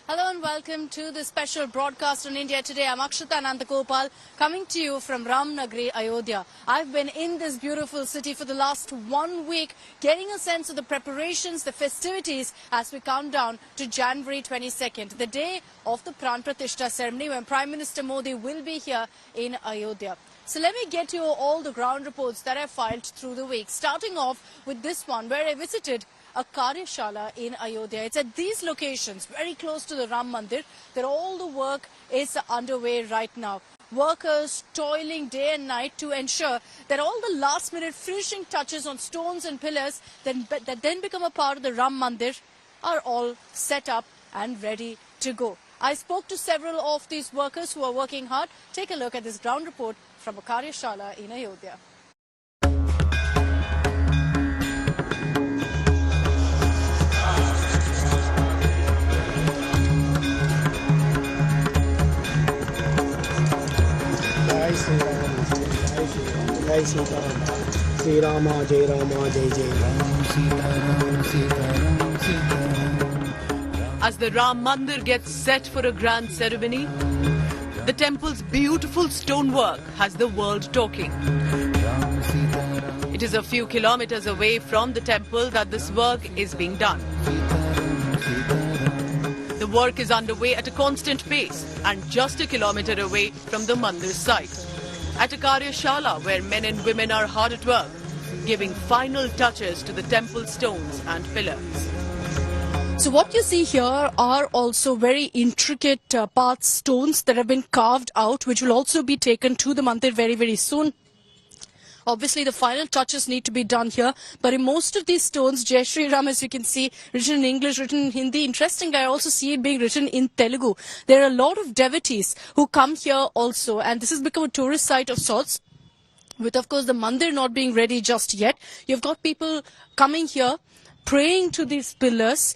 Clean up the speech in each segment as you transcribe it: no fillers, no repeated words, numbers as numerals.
Hello and welcome to the special broadcast on India Today. I'm Akshata Nandagopal coming to you from Ram Nagri, Ayodhya. I've been in this beautiful city for the last 1 week, getting a sense of the preparations, the festivities as we count down to January 22nd, the day of the Pran Pratishtha ceremony when Prime Minister Modi will be here in Ayodhya. So let me get you all the ground reports that I filed through the week, starting off with this one where I visited a Karyashala in Ayodhya. It's at these locations, very close to the Ram Mandir, that all the work is underway right now. Workers toiling day and night to ensure that all the last-minute finishing touches on stones and pillars that then become a part of the Ram Mandir are all set up and ready to go. I spoke to several of these workers who are working hard. Take a look at this ground report from a Karyashala in Ayodhya. Sri Rama, Jai Rama, Jai Jai Rama. As the Ram Mandir gets set for a grand ceremony, the temple's beautiful stonework has the world talking. It is a few kilometers away from the temple that this work is being done. The work is underway at a constant pace and just a kilometer away from the Mandir site. At a Karyashala where men and women are hard at work, giving final touches to the temple stones and pillars. So what you see here are also very intricate path stones that have been carved out, which will also be taken to the Mandir very, very soon. Obviously, the final touches need to be done here. But in most of these stones, Jai Shri Ram, as you can see, written in English, written in Hindi. Interesting, I also see it being written in Telugu. There are a lot of devotees who come here also. And this has become a tourist site of sorts. With, of course, the Mandir not being ready just yet. You've got people coming here, praying to these pillars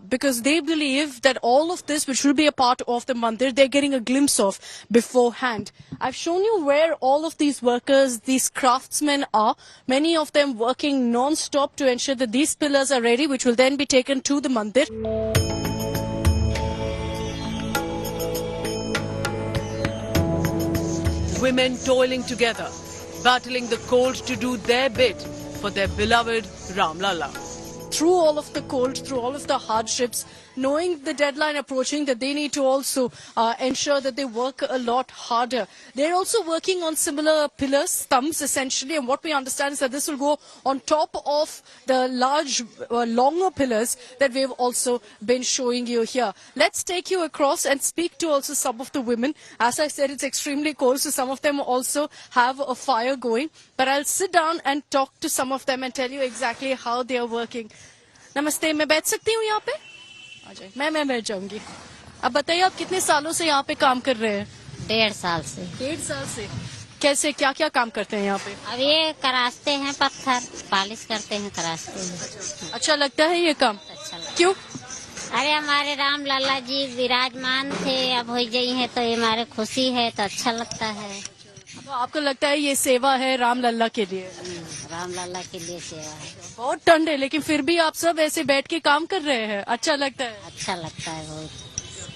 because they believe that all of this, which will be a part of the Mandir, they're getting a glimpse of beforehand. I've shown you where all of these workers, these craftsmen are, many of them working non-stop to ensure that these pillars are ready, which will then be taken to the Mandir. Women toiling together, battling the cold to do their bit for their beloved Ram Lalla. Through all of the cold, through all of the hardships, knowing the deadline approaching, that they need to also ensure that they work a lot harder. They're also working on similar pillars, thumbs essentially, and what we understand is that this will go on top of the large, longer pillars that we've also been showing you here. Let's take you across and speak to also some of the women. As I said, it's extremely cold, so some of them also have a fire going. But I'll sit down and talk to some of them and tell you exactly how they are working. नमस्ते, मैं बैठ सकती हूँ यहाँ पे? आ जाए, मैं बैठ जाऊंगी। अब बताइए, आप कितने सालों से यहाँ पे काम कर रहे हैं? 1.5 साल से। 1.5 साल से। कैसे, क्या काम करते हैं यहाँ पे? अब ये करास्ते हैं, पत्थर पालिश करते हैं, करास्ते हैं। अच्छा लगता है ये काम? अच्छा लगता है। क्यों? अरे हमारे राम लल्ला जी विराजमान थे, अब हो गई है तो ये हमारे खुशी है, तो अच्छा लगता है। तो आपको लगता है ये सेवा है राम लल्ला के लिए? राम लल्ला के लिए सेवा है। बहुत ठंड है, लेकिन फिर भी आप सब ऐसे बैठ के काम कर रहे हैं, अच्छा लगता है? अच्छा लगता है बहुत।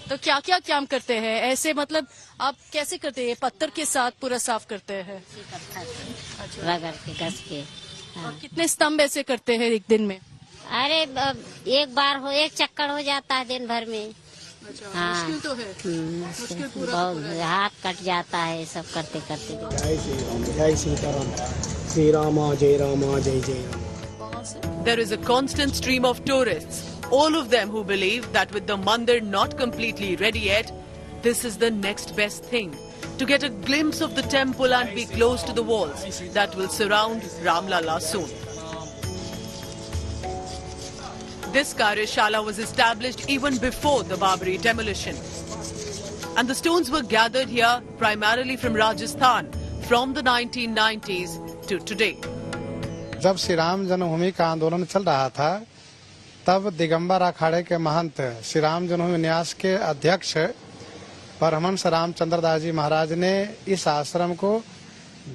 तो क्या काम करते हैं ऐसे, मतलब आप कैसे करते हैं? पत्थर के साथ पूरा साफ करते हैं? पत्थर रगड़ के, घस के। और कितने स्तंभ ऐसे करते हैं एक दिन में? अरे एक चक्कर हो जाता है दिन भर में। हाँ, मुश्किल तो है। मुश्किल पूरा बहुत, हाथ कट जाता है सब करते करते। जय सीताराम, श्री रामा, जय रामा, जय जय Ram. There is a constant stream of tourists, all of them who believe that with the Mandir not completely ready yet, this is the next best thing. To get a glimpse of the temple and be close to the walls that will surround Ram Lalla soon. This Karyashala was established even before the Babri demolition. And the stones were gathered here primarily from Rajasthan from the 1990s to today. जब श्री राम जन्मभूमि का आंदोलन चल रहा था, तब दिगंबर अखाड़े के महंत श्री राम जन्मभूमि न्यास के अध्यक्ष परमहंस रामचंद्र दास जी महाराज ने इस आश्रम को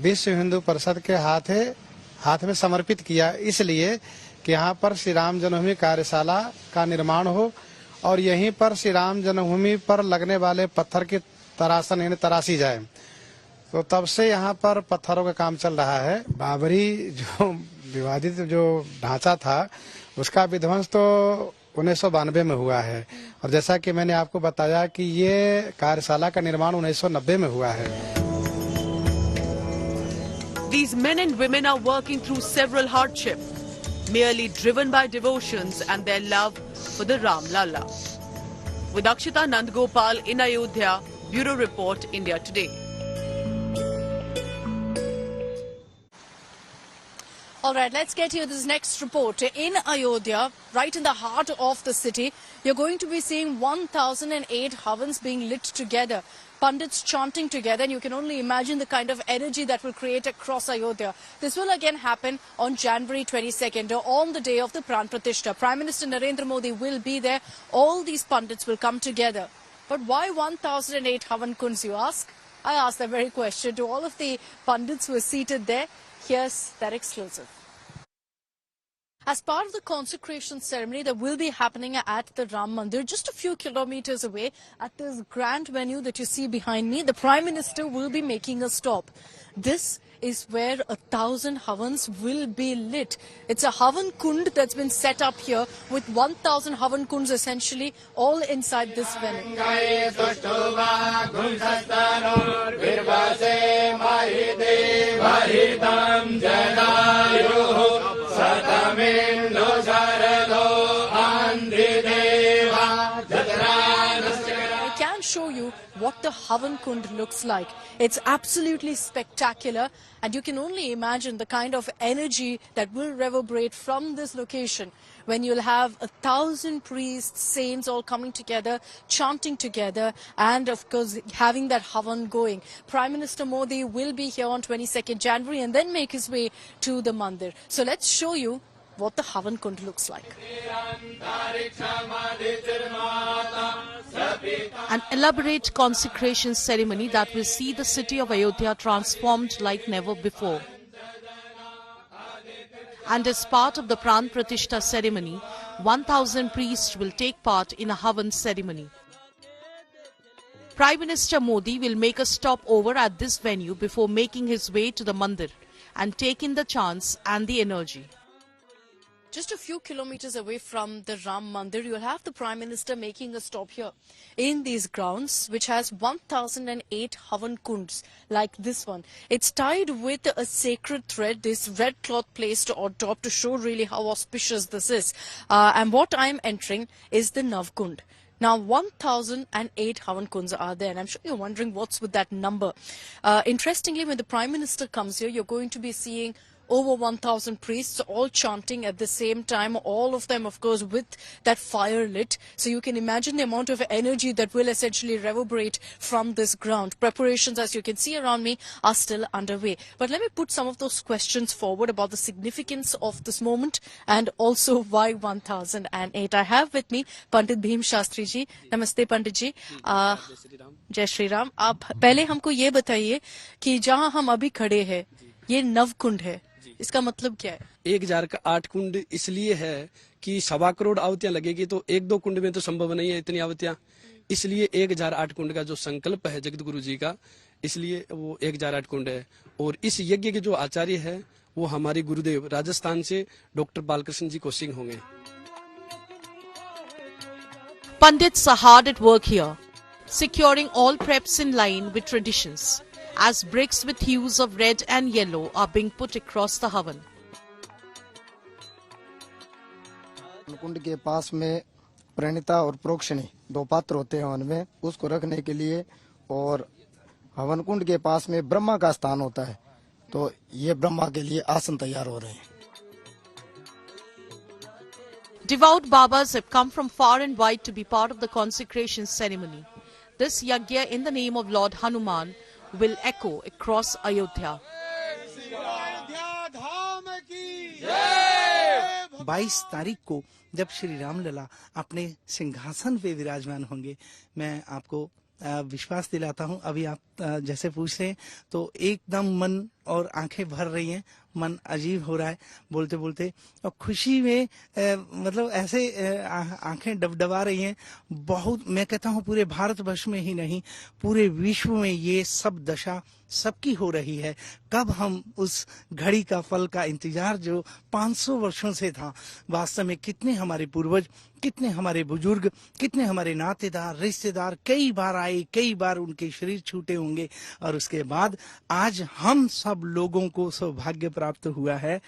विश्व हिंदू परिषद के हाथ में समर्पित किया, इसलिए कि यहाँ पर श्री राम जन्मभूमि कार्यशाला का निर्माण हो और यहीं पर श्री राम जन्मभूमि पर लगने वाले पत्थर की तरासन यानी तराशी जाए। तो तब से यहाँ पर पत्थरों का काम चल रहा है। बाबरी जो विवादित जो ढांचा था उसका विध्वंस तो 1992 में हुआ है, और जैसा कि मैंने आपको बताया कि ये कार्यशाला का निर्माण 1990 में हुआ है। These men and women are working through several hardships, merely driven by devotions and their love for the Ram Lalla. With Akshita Nandgopal in Ayodhya, Bureau Report, India Today. All right, let's get you this next report. In Ayodhya, right in the heart of the city, you're going to be seeing 1008 havans being lit together. Pandits chanting together, and you can only imagine the kind of energy that will create across Ayodhya. This will again happen on January 22nd, on the day of the Pran Pratishtha. Prime Minister Narendra Modi will be there. All these Pandits will come together. But why 1008 Havan Kunds, you ask? I asked that very question to all of the Pandits who are seated there. Here's that exclusive. As part of the consecration ceremony that will be happening at the Ram Mandir, just a few kilometers away, at this grand venue that you see behind me, the Prime Minister will be making a stop. This is where 1,000 havans will be lit. It's a havan kund that's been set up here with 1,000 havan kunds essentially all inside this venue. I can show you what the Havan Kund looks like. It's absolutely spectacular, and you can only imagine the kind of energy that will reverberate from this location when you'll have 1,000 priests, saints all coming together, chanting together, and of course having that Havan going. Prime Minister Modi will be here on 22nd January and then make his way to the Mandir. So let's show you what the Havan Kund looks like. An elaborate consecration ceremony that will see the city of Ayodhya transformed like never before. And as part of the Pran Pratishtha ceremony, 1,000 priests will take part in a Havan ceremony. Prime Minister Modi will make a stopover at this venue before making his way to the Mandir and take in the chants and the energy. Just a few kilometers away from the Ram Mandir, you'll have the Prime Minister making a stop here in these grounds, which has 1,008 Havan Kunds like this one. It's tied with a sacred thread, this red cloth placed on top to show really how auspicious this is. And what I'm entering is the Nav Kund. Now, 1,008 Havan Kunds are there, and I'm sure you're wondering what's with that number. Interestingly, when the Prime Minister comes here, you're going to be seeing over 1,000 priests all chanting at the same time, all of them of course with that fire lit. So you can imagine the amount of energy that will essentially reverberate from this ground. Preparations, as you can see around me, are still underway. But let me put some of those questions forward about the significance of this moment and also why 1008. I have with me Pandit Bhim Shastri ji. Namaste Pandit ji. Jai Shri Ram. आप पहले हमको ये बताइए कि जहाँ हम अभी खड़े हैं ये नव कुंड है, इसका मतलब क्या है? 1008 कुंड इसलिए है कि 1.25 करोड़ आवतियां लगेगी, तो 1-2 कुंड में तो संभव नहीं है इतनी आवतियां, इसलिए 1008 कुंड का जो संकल्प है जगत गुरु जी का, इसलिए वो 1008 कुंड है। और इस यज्ञ के जो आचार्य है वो हमारे गुरुदेव राजस्थान से डॉक्टर बालकृष्ण जी कोसिंग होंगे। Pandits are hard at work here, securing all preps in line with traditions, as bricks with hues of red and yellow are being put across the Havan. कुंड के पास में प्रणिता और प्रोक्षणी 2 पात्र होते हैं उनमें, उसको रखने के लिए, और हवन कुंड के पास में ब्रह्मा का स्थान होता है, तो ये ब्रह्मा के लिए आसन तैयार हो रहे हैं। Devout Babas have come from far and wide to be part of the consecration ceremony. This yajna in the name of Lord Hanuman will echo across Ayodhya. 22 तारीख को जब श्री राम लला अपने सिंहासन पे विराजमान होंगे, मैं आपको विश्वास दिलाता हूं, अभी आप जैसे पूछ रहे हैं तो एकदम मन और आंखें भर रही हैं, मन अजीब हो रहा है बोलते बोलते, और खुशी में मतलब ऐसे आंखें डबडबा रही हैं बहुत। मैं कहता हूँ पूरे भारतवर्ष में ही नहीं, पूरे विश्व में ये सब दशा सबकी हो रही है। कब हम उस घड़ी का फल का इंतजार जो 500 वर्षों से था, वास्तव में कितने हमारे पूर्वज, कितने हमारे बुजुर्ग, कितने हमारे नातेदार रिश्तेदार कई बार आए, कई बार उनके शरीर छूटे होंगे, और उसके बाद आज हम सब लोगों को सौभाग्य प्राप्त हुआ है।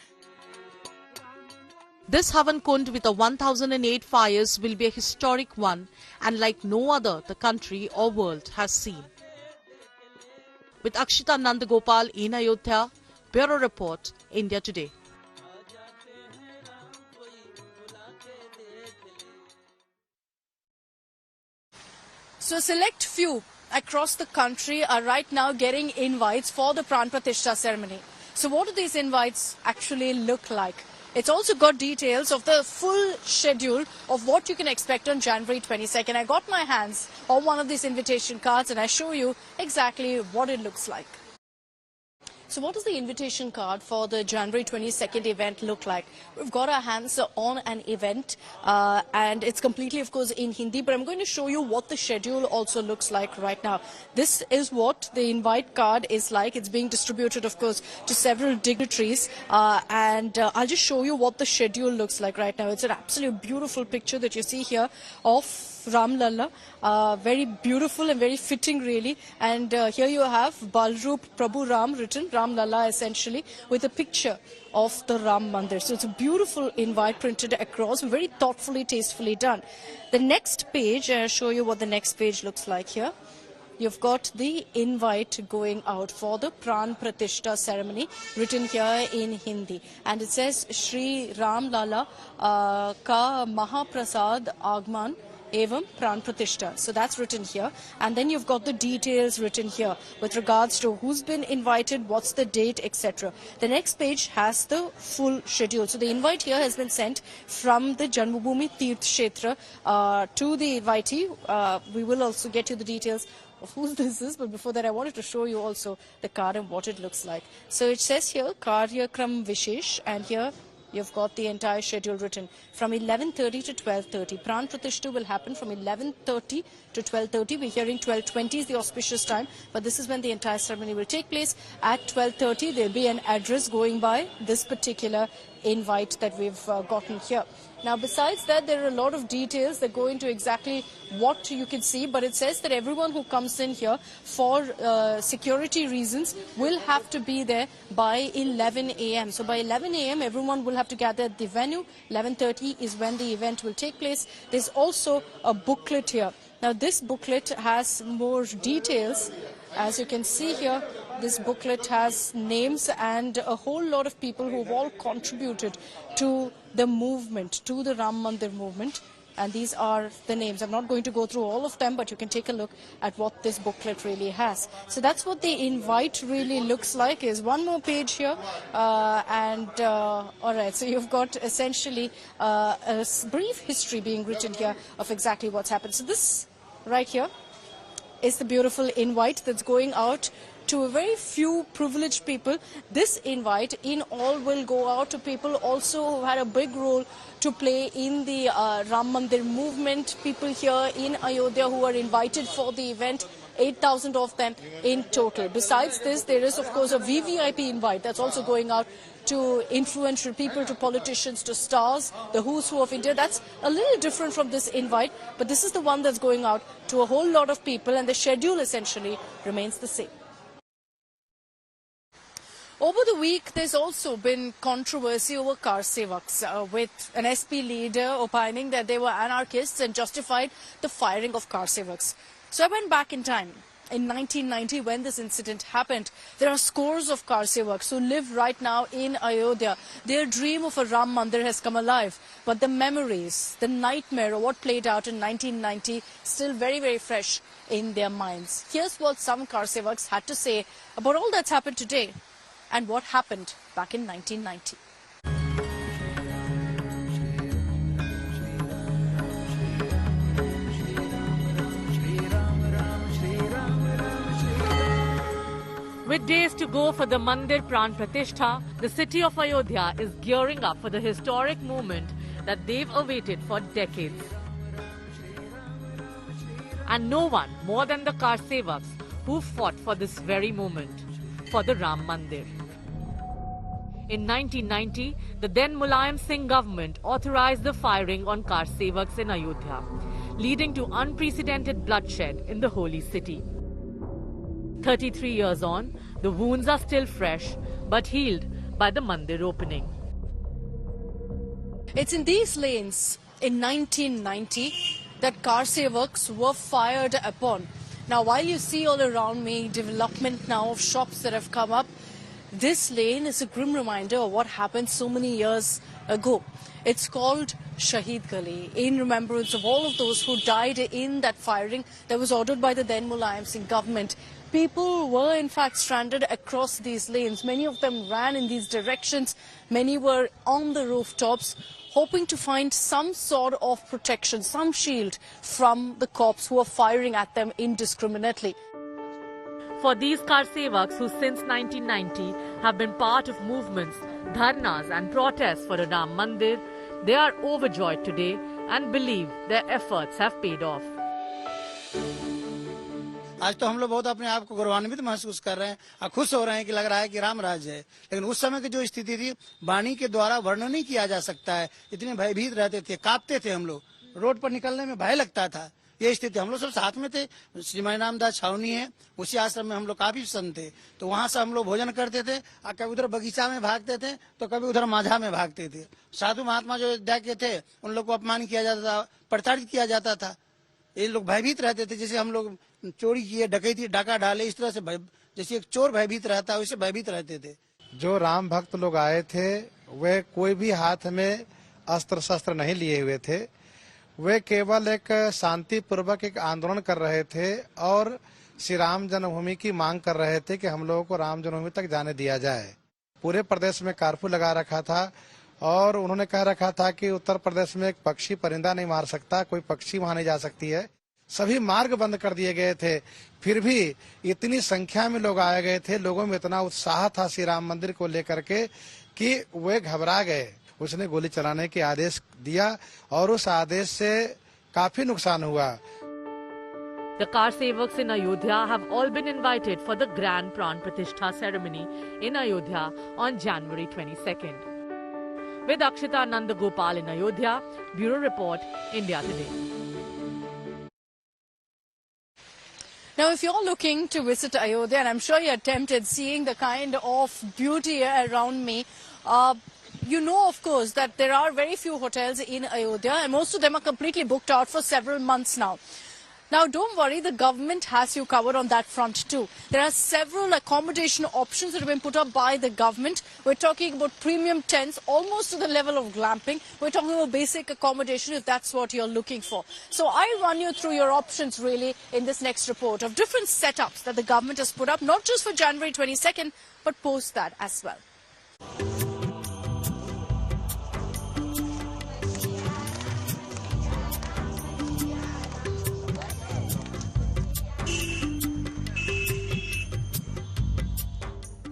This Havan Kund with the 1008 fires will be a historic one and like no other the country or world has seen. With Akshita Nandagopal in Ayodhya, Bureau Report, India Today. So select few across the country are right now getting invites for the Pran Pratishtha ceremony. So what do these invites actually look like? It's also got details of the full schedule of what you can expect on January 22nd. I got my hands on one of these invitation cards and I show you exactly what it looks like. So what does the invitation card for the January 22nd event look like? We've got our hands on an event and it's completely, of course, in Hindi, but I'm going to show you what the schedule also looks like right now. This is what the invite card is like. It's being distributed, of course, to several dignitaries and I'll just show you what the schedule looks like right now. It's an absolute beautiful picture that you see here of Ram Lalla, very beautiful and very fitting really, and here you have Balroop Prabhu Ram written, Ram Lalla essentially, with a picture of the Ram Mandir. So it's a beautiful invite printed across, very thoughtfully, tastefully done. The next page, I'll show you what the next page looks like here. You've got the invite going out for the Pran Pratishtha ceremony, written here in Hindi. And it says, Shri Ram Lalla ka Mahaprasad Agman Evam Pran Pratishtha. So that's written here. And then you've got the details written here with regards to who's been invited, what's the date, etc. The next page has the full schedule. So the invite here has been sent from the Janmabhoomi Tirth Kshetra to the invitee. We will also get you the details of who this is, but before that I wanted to show you also the card and what it looks like. So it says here Karyakram Vishesh, and here you've got the entire schedule written from 11:30 to 12:30. Pran Pratishtha will happen from 11:30 to 12:30. We're hearing 12:20 is the auspicious time, but this is when the entire ceremony will take place. At 12:30, there'll be an address going by this particular invite that we've gotten here. Now, besides that, there are a lot of details that go into exactly what you can see, but it says that everyone who comes in here for security reasons will have to be there by 11 a.m. So by 11 a.m., everyone will have to gather at the venue. 11:30 is when the event will take place. There's also a booklet here. Now, this booklet has more details. As you can see here, this booklet has names and a whole lot of people who've all contributed to the movement, to the Ram Mandir movement. And these are the names. I'm not going to go through all of them, but you can take a look at what this booklet really has. So that's what the invite really looks like. Is one more page here. All right, so you've got essentially a brief history being written here of exactly what's happened. So this right here is the beautiful invite that's going out to a very few privileged people. This invite in all will go out to people also who had a big role to play in the Ram Mandir movement. People here in Ayodhya who are invited for the event, 8,000 of them in total. Besides this, there is of course a VVIP invite that's also going out to influential people, to politicians, to stars, the who's who of India. That's a little different from this invite, but this is the one that's going out to a whole lot of people, and the schedule essentially remains the same. Over the week, there's also been controversy over car sevaks, with an SP leader opining that they were anarchists and justified the firing of car sevaks. So I went back in time. In 1990, when this incident happened, there are scores of car sevaks who live right now in Ayodhya. Their dream of a Ram Mandir has come alive, but the memories, the nightmare of what played out in 1990, still very, very fresh in their minds. Here's what some car sevaks had to say about all that's happened today and what happened back in 1990. With days to go for the Mandir Pran Pratishtha, the city of Ayodhya is gearing up for the historic moment that they've awaited for decades. And no one more than the Karsevaks who fought for this very moment, for the Ram Mandir. In 1990, the then Mulayam Singh government authorized the firing on Karsevaks in Ayodhya, leading to unprecedented bloodshed in the holy city. 33 years on, the wounds are still fresh, but healed by the Mandir opening. It's in these lanes in 1990 that Karsevaks were fired upon. Now, while you see all around me development now of shops that have come up, this lane is a grim reminder of what happened so many years ago. It's called Shahid Gali, in remembrance of all of those who died in that firing that was ordered by the then Mulayam Singh government. People were in fact stranded across these lanes. Many of them ran in these directions. Many were on the rooftops, hoping to find some sort of protection, some shield from the cops who were firing at them indiscriminately. For these Karsevaks who since 1990 have been part of movements, dharnas and protests for a Ram Mandir, they are overjoyed today and believe their efforts have paid off. आज तो हम लोग बहुत अपने आप को गौरवान्वित महसूस कर रहे हैं और खुश हो रहे हैं कि लग रहा है कि राम राज्य है। लेकिन उस समय की जो स्थिति थी वाणी के द्वारा वर्णन नहीं किया जा सकता है। इतने भयभीत रहते थे, कांपते थे हम लोग, रोड पर निकलने में भय लगता था। ये स्थिति, हम लोग सब साथ में थे। श्रीमान रामदास छावनी है, उसी आश्रम में हम लोग काफी संत थे, तो वहाँ से हम लोग भोजन करते थे और कभी उधर बगीचा में भागते थे तो कभी उधर माझा में भागते थे। साधु महात्मा जो अयोध्या के थे उन लोग को अपमान किया जाता था, प्रताड़ित किया जाता था। ये लोग भयभीत रहते थे, जैसे हम लोग चोरी किए, डकैती, डाका डाले, इस तरह से जैसे एक चोर भयभीत रहता है वैसे भयभीत रहते थे। जो राम भक्त लोग आए थे वे कोई भी हाथ में अस्त्र शस्त्र नहीं लिए हुए थे। वे केवल एक शांति पूर्वक एक आंदोलन कर रहे थे और श्री राम जन्मभूमि की मांग कर रहे थे कि हम लोगों को राम जन्मभूमि तक जाने दिया जाए। पूरे प्रदेश में कर्फ्यू लगा रखा था और उन्होंने कह रखा था कि उत्तर प्रदेश में एक पक्षी परिंदा नहीं मार सकता, कोई पक्षी वहां नहीं जा सकती है। सभी मार्ग बंद कर दिए गए थे, फिर भी इतनी संख्या में लोग आए गए थे। लोगों में इतना उत्साह था श्री राम मंदिर को लेकर के कि वे घबरा गए। उसने गोली चलाने के आदेश दिया और उस आदेश से काफी नुकसान हुआ। The Karsevaks in Ayodhya have all been invited for the grand Pran Pratishtha ceremony in Ayodhya on January 22nd. With Akshita Nandagopal in Ayodhya, Bureau Report, India Today. Now, if you're looking to visit Ayodhya, and I'm sure you're tempted seeing the kind of beauty around me, you know, of course, that there are very few hotels in Ayodhya and most of them are completely booked out for several months now. Now, don't worry, the government has you covered on that front too. There are several accommodation options that have been put up by the government. We're talking about premium tents, almost to the level of glamping. We're talking about basic accommodation if that's what you're looking for. So I'll run you through your options really in this next report of different setups that the government has put up, not just for January 22nd, but post that as well.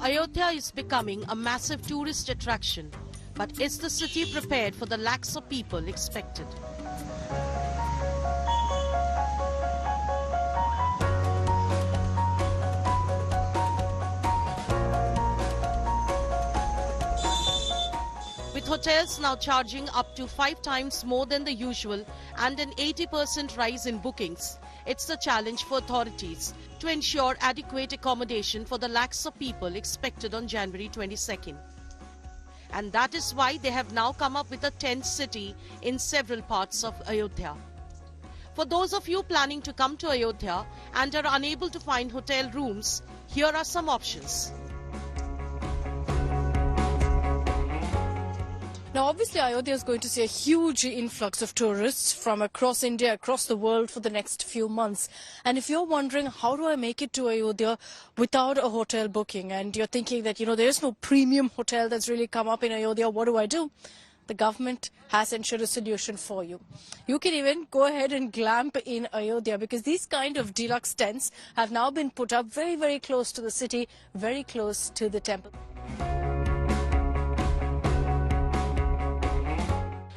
Ayodhya is becoming a massive tourist attraction, but is the city prepared for the lakhs of people expected? With hotels now charging up to 5 times more than the usual and an 80% rise in bookings, it's a challenge for authorities to ensure adequate accommodation for the lakhs of people expected on January 22nd. And that is why they have now come up with a tent city in several parts of Ayodhya. For those of you planning to come to Ayodhya and are unable to find hotel rooms, here are some options. Now, obviously, Ayodhya is going to see a huge influx of tourists from across India, across the world for the next few months. And if you're wondering, how do I make it to Ayodhya without a hotel booking? And you're thinking that, you know, there is no premium hotel that's really come up in Ayodhya. What do I do? the government has ensured a solution for you. You can even go ahead and glamp in Ayodhya because these kind of deluxe tents have now been put up very, very close to the city, very close to the temple.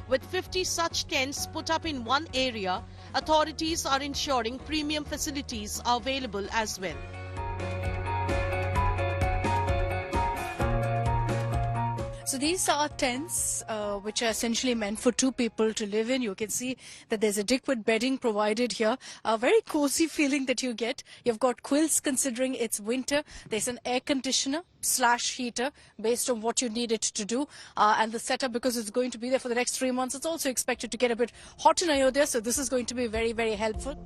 With 50 such tents put up in one area, authorities are ensuring premium facilities are available as well. So these are tents which are essentially meant for two people to live in. You can see that there's adequate bedding provided here. A very cozy feeling that you get. You've got quilts considering it's winter. There's an air conditioner / heater based on what you need it to do. And the setup, because it's going to be there for the next 3 months, it's also expected to get a bit hot in Ayodhya. So this is going to be very, very helpful.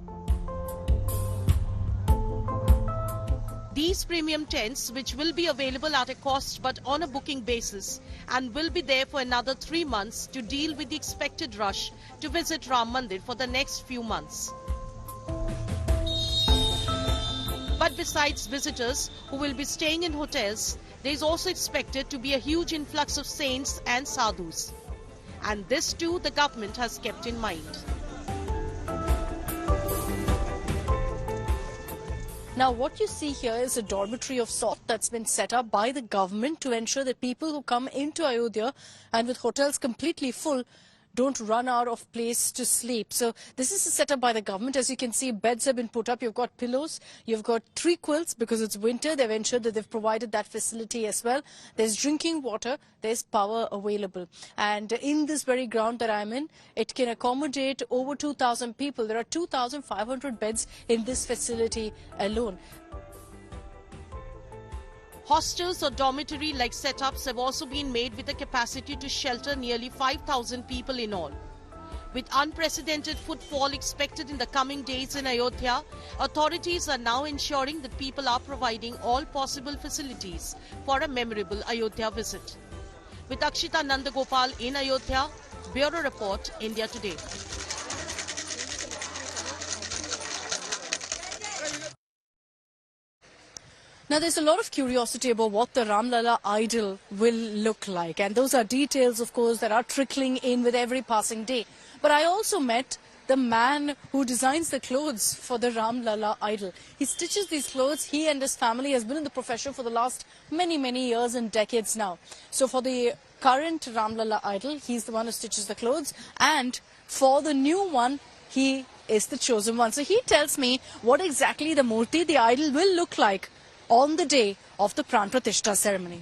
These premium tents, which will be available at a cost but on a booking basis, and will be there for another 3 months to deal with the expected rush to visit Ram Mandir for the next few months. But besides visitors who will be staying in hotels, there is also expected to be a huge influx of saints and sadhus. And this too the government has kept in mind. Now, what you see here is a dormitory of sort that's been set up by the government to ensure that people who come into Ayodhya and with hotels completely full don't run out of place to sleep. So this is a setup by the government. As you can see, beds have been put up. You've got pillows. You've got 3 quilts because it's winter. They've ensured that they've provided that facility as well. There's drinking water. There's power available. And in this very ground that I'm in, it can accommodate over 2,000 people. There are 2,500 beds in this facility alone. Hostels or dormitory-like setups have also been made with a capacity to shelter nearly 5,000 people in all. With unprecedented footfall expected in the coming days in Ayodhya, authorities are now ensuring that people are providing all possible facilities for a memorable Ayodhya visit. With Akshita Nandagopal in Ayodhya, Bureau Report, India Today. Now, there's a lot of curiosity about what the Ram Lalla idol will look like. And those are details, of course, that are trickling in with every passing day. But I also met the man who designs the clothes for the Ram Lalla idol. He stitches these clothes. He and his family has been in the profession for the last many, many years and decades now. So for the current Ram Lalla idol, he's the one who stitches the clothes. And for the new one, he is the chosen one. So he tells me what exactly the murti, the idol, will look like on the day of the Pran Pratishtha ceremony.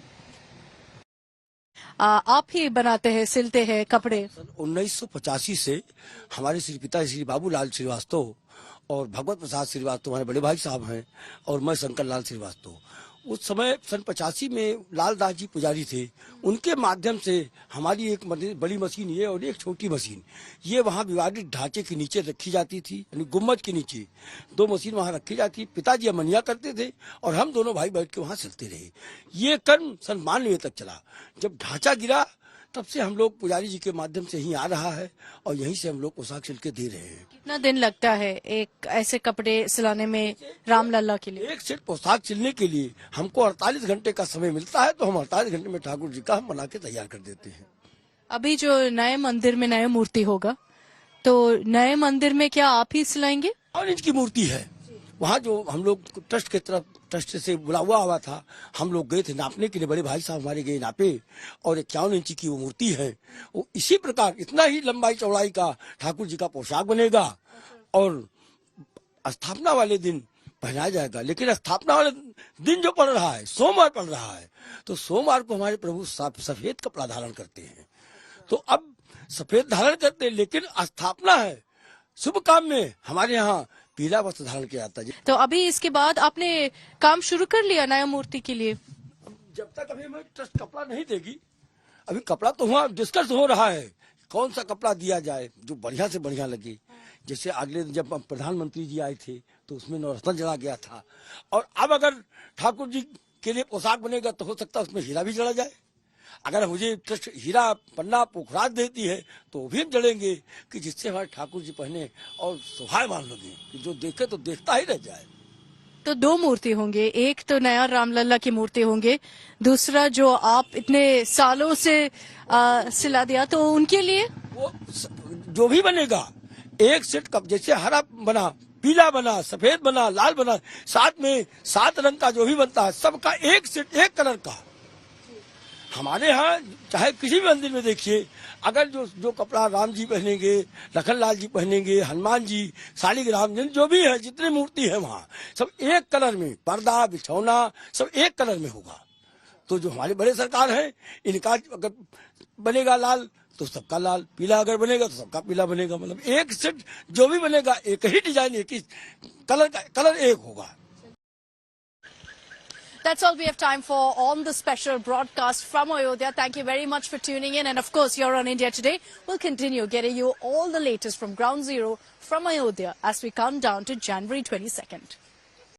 आप ही बनाते हैं, सिलते हैं कपड़े? 1985 से हमारे श्री पिता श्री बाबूलाल श्रीवास्तव और भगवत प्रसाद श्रीवास्तव हमारे बड़े भाई साहब हैं और मैं शंकर लाल श्रीवास्तव। उस समय सन 85 में लालदास जी पुजारी थे, उनके माध्यम से हमारी एक बड़ी मशीन ये और एक छोटी मशीन ये वहाँ विवादित ढांचे के नीचे रखी जाती थी, यानी गुम्बद के नीचे 2 मशीन वहाँ रखी जाती। पिताजी अमनिया करते थे और हम दोनों भाई बैठ के वहाँ सिलते रहे। ये कर्म सन 92 तक चला। जब ढांचा गिरा तब से हम लोग पुजारी जी के माध्यम से ही आ रहा है और यहीं से हम लोग पोशाक सिल के दे रहे हैं। कितना दिन लगता है एक ऐसे कपड़े सिलाने में राम लल्ला के लिए? एक सेट पोशाक सिलने के लिए हमको 48 घंटे का समय मिलता है, तो हम 48 घंटे में ठाकुर जी का हम बना के तैयार कर देते हैं। अभी जो नए मंदिर में नया मूर्ति होगा, तो नए मंदिर में क्या आप ही सिलाएंगे? 9 इंच की मूर्ति है। वहाँ जो हम लोग ट्रस्ट के तरफ ट्रस्ट से बुलावा हुआ था, हम लोग गए थे नापने के लिए, बड़े भाई साहब हमारे गए नापे और 51 इंच की वो मूर्ति है। वो इसी प्रकार इतना ही लंबाई चौड़ाई का ठाकुर जी का पोशाक बनेगा और स्थापना वाले दिन पहनाया जाएगा। लेकिन स्थापना वाले दिन जो पड़ रहा है, सोमवार पड़ रहा है, तो सोमवार को हमारे प्रभु सफेद कपड़ा धारण करते हैं। तो अब सफेद धारण करते हैं, लेकिन स्थापना है, शुभ काम में हमारे यहाँ पीला वस्त्र धारण किया जाता है। तो अभी इसके बाद आपने काम शुरू कर लिया नया मूर्ति के लिए? जब तक अभी हमें ट्रस्ट कपड़ा नहीं देगी, अभी कपड़ा तो वहाँ डिस्कस हो रहा है कौन सा कपड़ा दिया जाए जो बढ़िया से बढ़िया लगे। जैसे अगले दिन जब प्रधानमंत्री जी आए थे तो उसमें नवरत्न जड़ा गया था, और अब अगर ठाकुर जी के लिए पोशाक बनेगा तो हो सकता है उसमें हीरा भी जड़ा जाए। अगर मुझे ट्रस्ट हीरा पन्ना पोखराज देती है तो भी हम जड़ेंगे कि जिससे हमारे ठाकुर जी पहने और शोभायमान लगे, कि जो देखे तो देखता ही रह जाए। तो दो मूर्ति होंगे, एक तो नया राम लल्ला की मूर्ति होंगे, दूसरा जो आप इतने सालों से सिला दिया, तो उनके लिए वो जो भी बनेगा एक सेट कप, जैसे हरा बना, पीला बना, सफेद बना, लाल बना, साथ में 7 रंग का जो भी बनता है सबका एक सेट एक कलर का। हमारे यहाँ चाहे किसी भी मंदिर में देखिए, अगर जो कपड़ा राम जी पहनेंगे, लखन लाल जी पहनेंगे, हनुमान जी, शालिग्राम जी, जो भी है, जितनी मूर्ति है वहाँ सब एक कलर में, पर्दा बिछौना सब एक कलर में होगा। तो जो हमारे बड़े सरकार हैं, इनका अगर बनेगा लाल तो सबका लाल, पीला अगर बनेगा तो सबका पीला बनेगा। मतलब एक सेट जो भी बनेगा एक ही डिजाइन, एक ही कलर एक होगा। That's all we have time for on the special broadcast from Ayodhya. Thank you very much for tuning in. And of course, you're on India Today. We'll continue getting you all the latest from Ground Zero from Ayodhya as we count down to January 22nd.